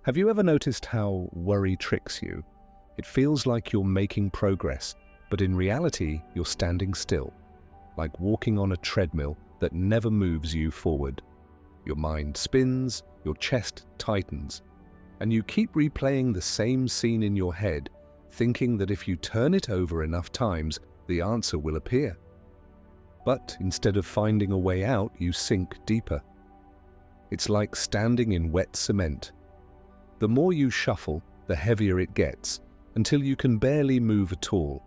Have you ever noticed how worry tricks you? It feels like you're making progress, but in reality, you're standing still, like walking on a treadmill that never moves you forward. Your mind spins, your chest tightens, and you keep replaying the same scene in your head, thinking that if you turn it over enough times, the answer will appear. But instead of finding a way out, you sink deeper. It's like standing in wet cement. The more you shuffle, the heavier it gets, until you can barely move at all.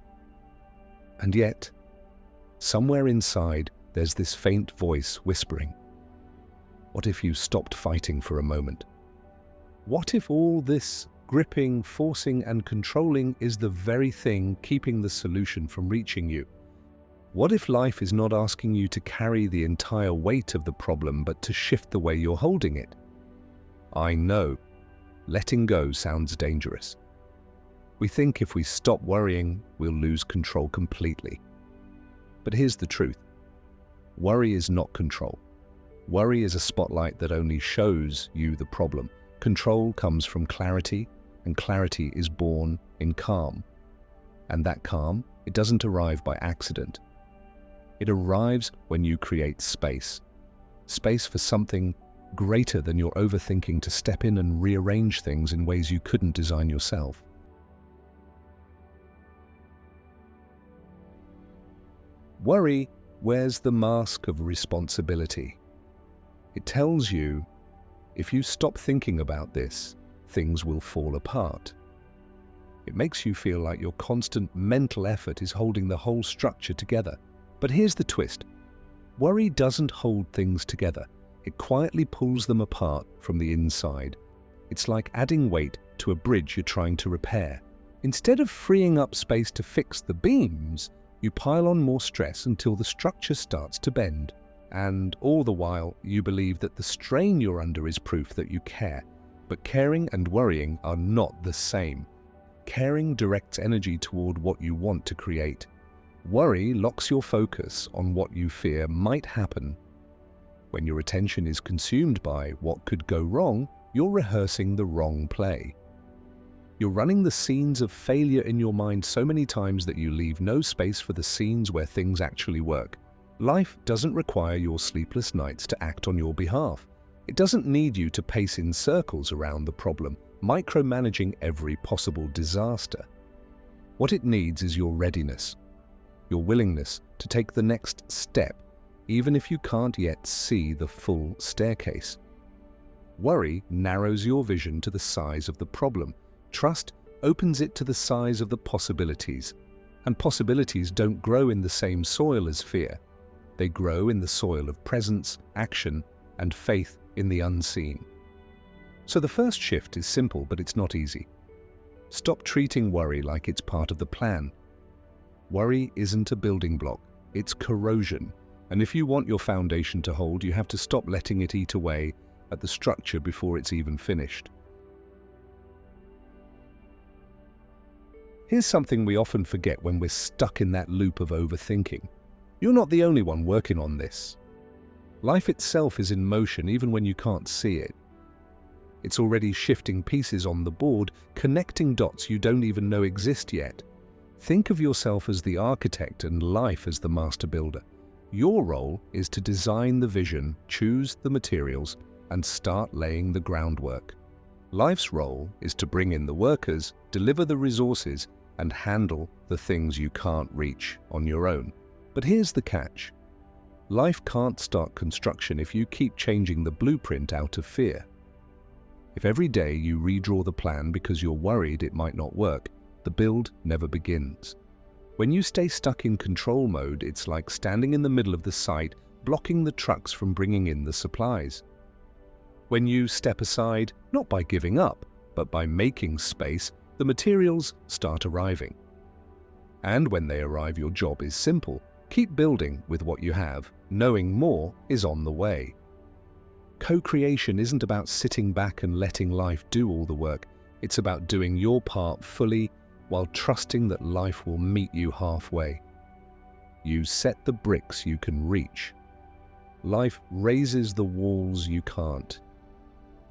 And yet, somewhere inside, there's this faint voice whispering, "What if you stopped fighting for a moment? What if all this gripping, forcing, and controlling is the very thing keeping the solution from reaching you? What if life is not asking you to carry the entire weight of the problem, but to shift the way you're holding it?" I know, letting go sounds dangerous. We think if we stop worrying, we'll lose control completely. But here's the truth. Worry is not control. Worry is a spotlight that only shows you the problem. Control comes from clarity, and clarity is born in calm. And that calm, it doesn't arrive by accident. It arrives when you create space. Space for something greater than your overthinking to step in and rearrange things in ways you couldn't design yourself. Worry wears the mask of responsibility. It tells you, if you stop thinking about this, things will fall apart. It makes you feel like your constant mental effort is holding the whole structure together. But here's the twist. Worry doesn't hold things together. It quietly pulls them apart from the inside. It's like adding weight to a bridge you're trying to repair. Instead of freeing up space to fix the beams, you pile on more stress until the structure starts to bend. And all the while, you believe that the strain you're under is proof that you care. But caring and worrying are not the same. Caring directs energy toward what you want to create. Worry locks your focus on what you fear might happen. When your attention is consumed by what could go wrong, you're rehearsing the wrong play. You're running the scenes of failure in your mind so many times that you leave no space for the scenes where things actually work. Life doesn't require your sleepless nights to act on your behalf. It doesn't need you to pace in circles around the problem, micromanaging every possible disaster. What it needs is your readiness, your willingness to take the next step, even if you can't yet see the full staircase. Worry narrows your vision to the size of the problem. Trust opens it to the size of the possibilities. And possibilities don't grow in the same soil as fear. They grow in the soil of presence, action, and faith in the unseen. So the first shift is simple, but it's not easy. Stop treating worry like it's part of the plan. Worry isn't a building block, it's corrosion. And if you want your foundation to hold, you have to stop letting it eat away at the structure before it's even finished. Here's something we often forget when we're stuck in that loop of overthinking. You're not the only one working on this. Life itself is in motion even when you can't see it. It's already shifting pieces on the board, connecting dots you don't even know exist yet. Think of yourself as the architect and life as the master builder. Your role is to design the vision, choose the materials, and start laying the groundwork. Life's role is to bring in the workers, deliver the resources, and handle the things you can't reach on your own. But here's the catch. Life can't start construction if you keep changing the blueprint out of fear. If every day you redraw the plan because you're worried it might not work, the build never begins. When you stay stuck in control mode, it's like standing in the middle of the site, blocking the trucks from bringing in the supplies. When you step aside, not by giving up, but by making space, the materials start arriving. And when they arrive, your job is simple. Keep building with what you have, knowing more is on the way. Co-creation isn't about sitting back and letting life do all the work. It's about doing your part fully while trusting that life will meet you halfway. You set the bricks you can reach. Life raises the walls you can't.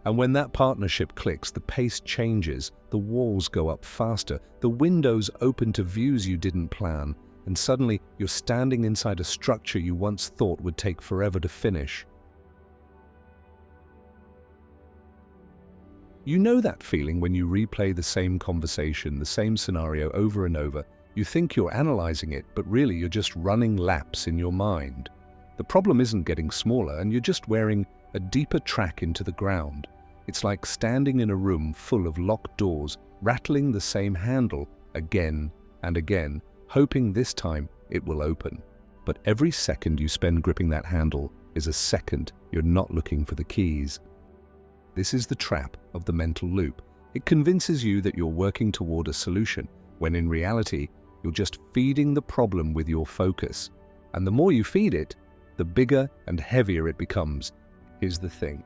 And when that partnership clicks, the pace changes, the walls go up faster, the windows open to views you didn't plan, and suddenly you're standing inside a structure you once thought would take forever to finish. You know that feeling when you replay the same conversation, the same scenario over and over. You think you're analyzing it, but really you're just running laps in your mind. The problem isn't getting smaller, and you're just wearing a deeper track into the ground. It's like standing in a room full of locked doors, rattling the same handle again and again, hoping this time it will open. But every second you spend gripping that handle is a second you're not looking for the keys. This is the trap of the mental loop. It convinces you that you're working toward a solution, when in reality, you're just feeding the problem with your focus. And the more you feed it, the bigger and heavier it becomes. Here's the thing.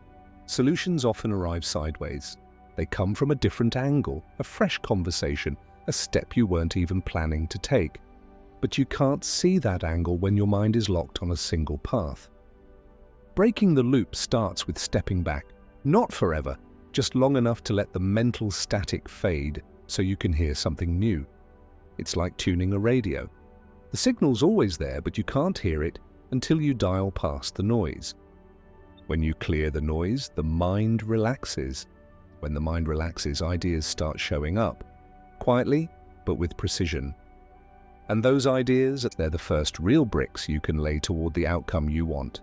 Solutions often arrive sideways. They come from a different angle, a fresh conversation, a step you weren't even planning to take. But you can't see that angle when your mind is locked on a single path. Breaking the loop starts with stepping back. Not forever, just long enough to let the mental static fade so you can hear something new. It's like tuning a radio. The signal's always there, but you can't hear it until you dial past the noise. When you clear the noise, the mind relaxes. When the mind relaxes, ideas start showing up, quietly but with precision. And those ideas, they're the first real bricks you can lay toward the outcome you want.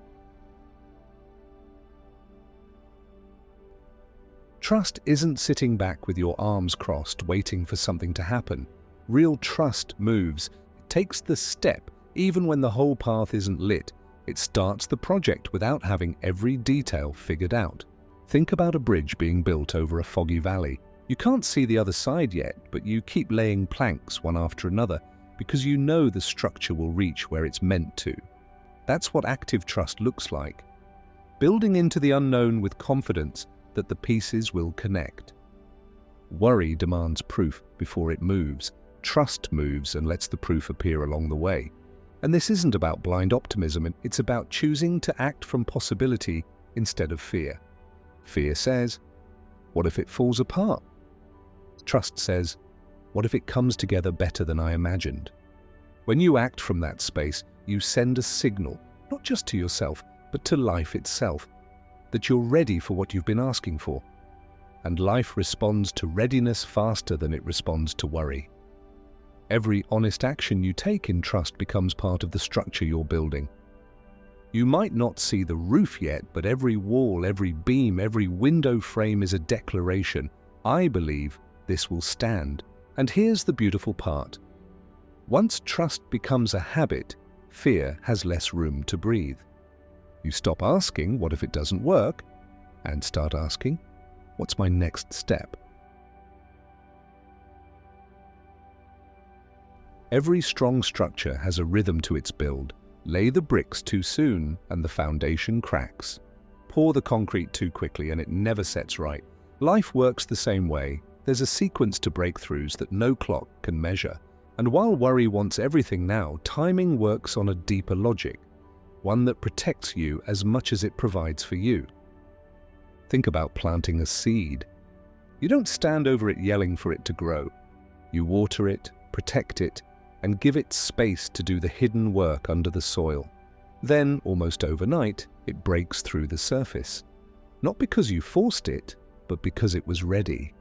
Trust isn't sitting back with your arms crossed, waiting for something to happen. Real trust moves. It takes the step, even when the whole path isn't lit. It starts the project without having every detail figured out. Think about a bridge being built over a foggy valley. You can't see the other side yet, but you keep laying planks one after another because you know the structure will reach where it's meant to. That's what active trust looks like. Building into the unknown with confidence that the pieces will connect. Worry demands proof before it moves. Trust moves and lets the proof appear along the way. And this isn't about blind optimism, it's about choosing to act from possibility instead of fear. Fear says, what if it falls apart? Trust says, what if it comes together better than I imagined? When you act from that space, you send a signal, not just to yourself, but to life itself, that you're ready for what you've been asking for. And life responds to readiness faster than it responds to worry. Every honest action you take in trust becomes part of the structure you're building. You might not see the roof yet, but every wall, every beam, every window frame is a declaration. I believe this will stand. And here's the beautiful part. Once trust becomes a habit, fear has less room to breathe. You stop asking, what if it doesn't work? And start asking, what's my next step? Every strong structure has a rhythm to its build. Lay the bricks too soon and the foundation cracks. Pour the concrete too quickly and it never sets right. Life works the same way. There's a sequence to breakthroughs that no clock can measure. And while worry wants everything now, timing works on a deeper logic, one that protects you as much as it provides for you. Think about planting a seed. You don't stand over it yelling for it to grow. You water it, protect it, and give it space to do the hidden work under the soil. Then, almost overnight, it breaks through the surface. Not because you forced it, but because it was ready.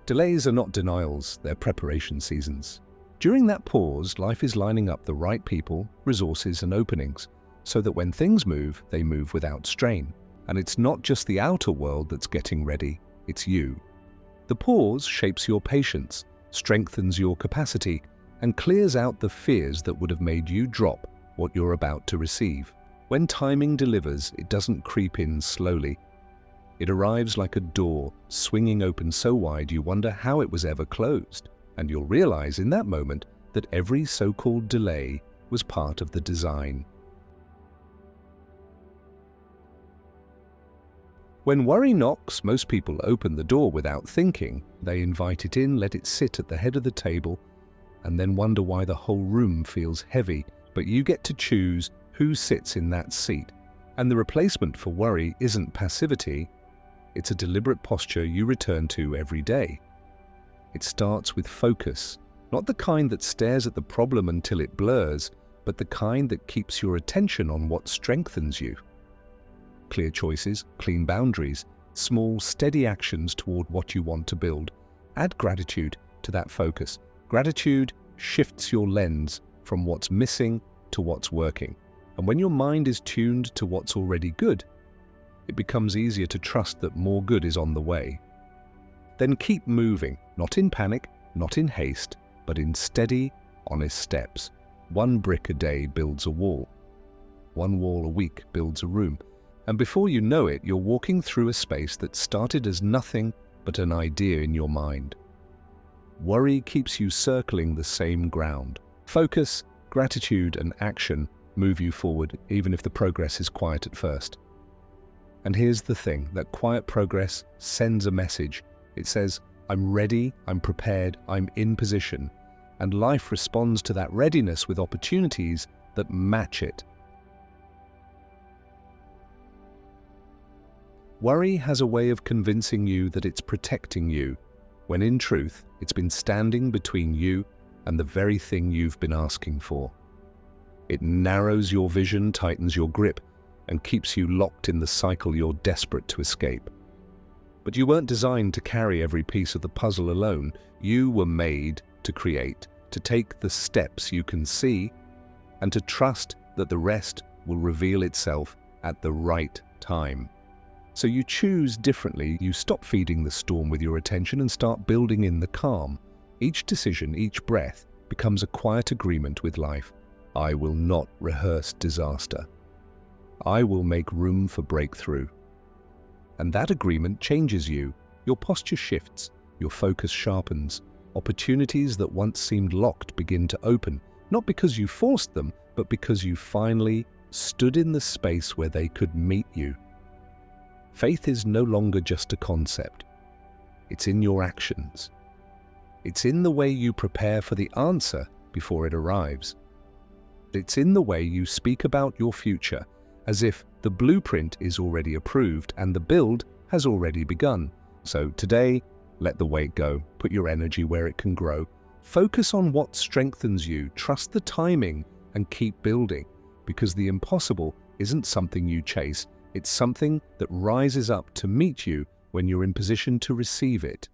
Delays are not denials, they're preparation seasons. During that pause, life is lining up the right people, resources, and openings, so that when things move, they move without strain. And it's not just the outer world that's getting ready, it's you. The pause shapes your patience, strengthens your capacity, and clears out the fears that would have made you drop what you're about to receive. When timing delivers, it doesn't creep in slowly. It arrives like a door, swinging open so wide you wonder how it was ever closed. And you'll realize in that moment that every so-called delay was part of the design. When worry knocks, most people open the door without thinking. They invite it in, let it sit at the head of the table, and then wonder why the whole room feels heavy. But you get to choose who sits in that seat. And the replacement for worry isn't passivity, It's a deliberate posture you return to every day. It starts with focus, not the kind that stares at the problem until it blurs, but the kind that keeps your attention on what strengthens you. Clear choices, clean boundaries, small, steady actions toward what you want to build. Add gratitude to that focus. Gratitude shifts your lens from what's missing to what's working. And when your mind is tuned to what's already good, it becomes easier to trust that more good is on the way. Then keep moving, not in panic, not in haste, but in steady, honest steps. One brick a day builds a wall. One wall a week builds a room. And before you know it, you're walking through a space that started as nothing but an idea in your mind. Worry keeps you circling the same ground. Focus, gratitude, and action move you forward, even if the progress is quiet at first. And here's the thing, that quiet progress sends a message. It says, I'm ready, I'm prepared, I'm in position. And life responds to that readiness with opportunities that match it. Worry has a way of convincing you that it's protecting you, when in truth, it's been standing between you and the very thing you've been asking for. It narrows your vision, tightens your grip, and keeps you locked in the cycle you're desperate to escape. But you weren't designed to carry every piece of the puzzle alone. You were made to create, to take the steps you can see, and to trust that the rest will reveal itself at the right time. So you choose differently. You stop feeding the storm with your attention and start building in the calm. Each decision, each breath, becomes a quiet agreement with life. I will not rehearse disaster. I will make room for breakthrough. And that agreement changes you. Your posture shifts, your focus sharpens. Opportunities that once seemed locked begin to open, not because you forced them, but because you finally stood in the space where they could meet you. Faith is no longer just a concept. It's in your actions. It's in the way you prepare for the answer before it arrives. It's in the way you speak about your future as if the blueprint is already approved and the build has already begun. So today, let the weight go. Put your energy where it can grow. Focus on what strengthens you. Trust the timing and keep building, because the impossible isn't something you chase. It's something that rises up to meet you when you're in position to receive it.